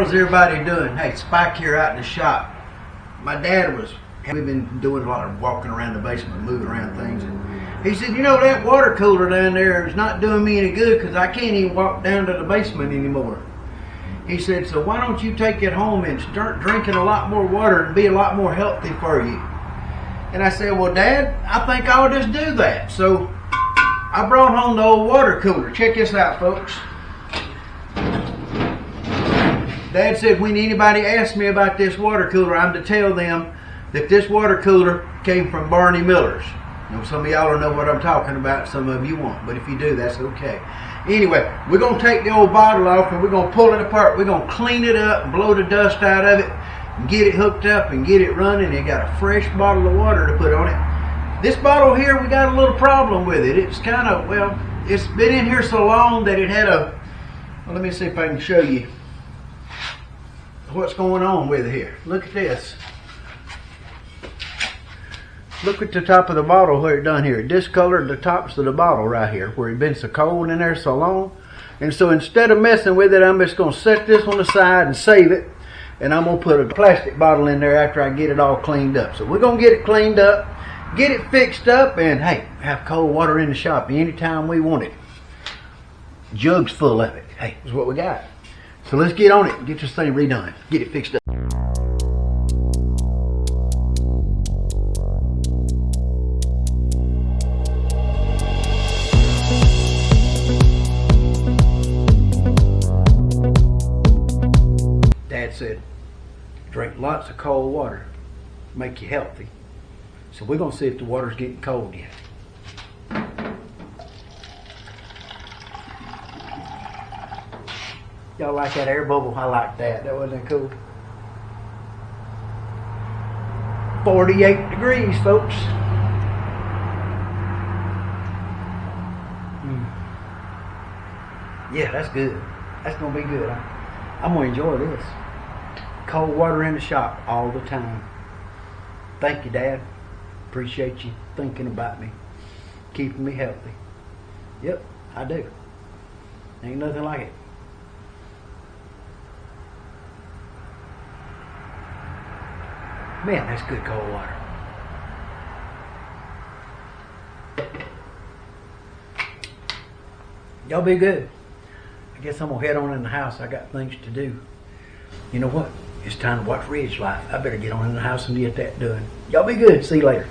How's everybody doing? Hey, Spike here out in the shop. My dad we've been doing a lot of walking around the basement, moving around things. And he said, you know, that water cooler down there is not doing me any good because I can't even walk down to the basement anymore. He said, so why don't you take it home and start drinking a lot more water and be a lot more healthy for you? And I said, well, Dad, I think I'll just do that. So I brought home the old water cooler. Check this out, folks. Dad said when anybody asks me about this water cooler, I'm to tell them that this water cooler came from Barney Miller's. You know, some of y'all don't know what I'm talking about, some of you won't, but if you do, that's okay. Anyway, we're going to take the old bottle off and we're going to pull it apart. We're going to clean it up, blow the dust out of it, and get it hooked up and get it running. It got a fresh bottle of water to put on it. This bottle here, we got a little problem with it. It's kind of, well, it's been in here so long that it had a, well, let me see if I can show you what's going on with it here. Look at this. Look at the top of the bottle where it done here. It discolored the tops of the bottle right here where it been so cold in there so long. And so instead of messing with it, I'm just going to set this on the side and save it. And I'm going to put a plastic bottle in there after I get it all cleaned up. So we're going to get it cleaned up, get it fixed up, and hey, have cold water in the shop anytime we want it. Jugs full of it. Hey, that's what we got. So let's get on it and get this thing redone. Get it fixed up. Dad said, drink lots of cold water, make you healthy. So we're going to see if the water's getting cold yet. Y'all like that air bubble? I like that. That wasn't cool. 48 degrees, folks. Yeah, that's good. That's going to be good. I'm going to enjoy this. Cold water in the shop all the time. Thank you, Dad. Appreciate you thinking about me. Keeping me healthy. Yep, I do. Ain't nothing like it. Man, that's good cold water. Y'all be good. I guess I'm going to head on in the house. I got things to do. You know what? It's time to watch Ridge Life. I better get on in the house and get that done. Y'all be good. See you later.